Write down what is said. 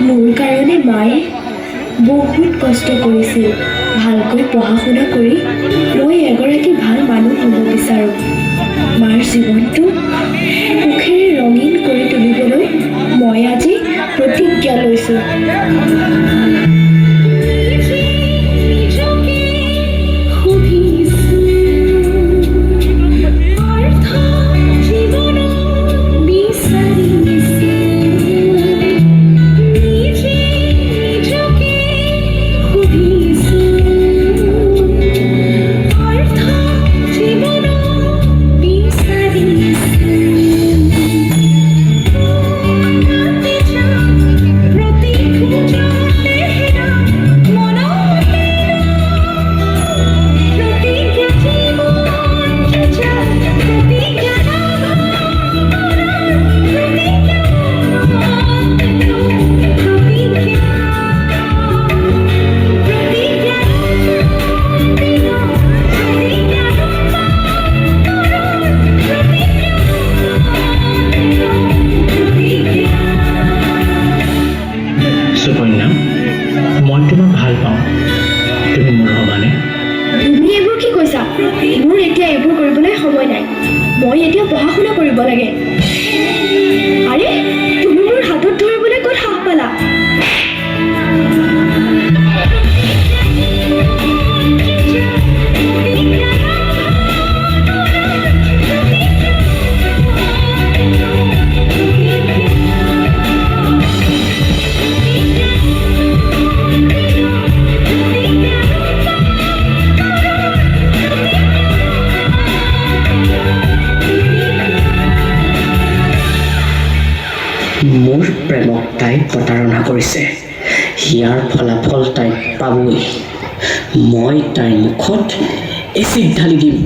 মোৰ কাৰণে মায়ে বহুত কষ্ট কৰিছিল। ভালকৈ পঢ়া শুনা কৰি মই এগৰাকী ভাল মানুহ হ'ব বিচাৰোঁ। মাৰ জীৱনটো সুখেৰে ৰঙীন কৰি তুলিবলৈ মই আজি প্ৰতিজ্ঞা লৈছোঁ। সুকন্যা, মই তোমাক ভাল পাওঁ। তুমি মোৰ হ'বানে? তুমি এইবোৰ কি কৈছা? মোৰ এতিয়া এইবোৰ কৰিবলৈ সময় নাই। মই এতিয়া পঢ়া শুনা কৰিব লাগে। আৰে, তুমি মোৰ হাতত ধৰিবলৈ ক'ত সাহ পালা? মোৰ প্ৰেমক তাই প্ৰতাৰণা কৰিছে। ইয়াৰ ফলাফল তাই পাবই। মই তাইৰ মুখত এচিড ঢালি দিম।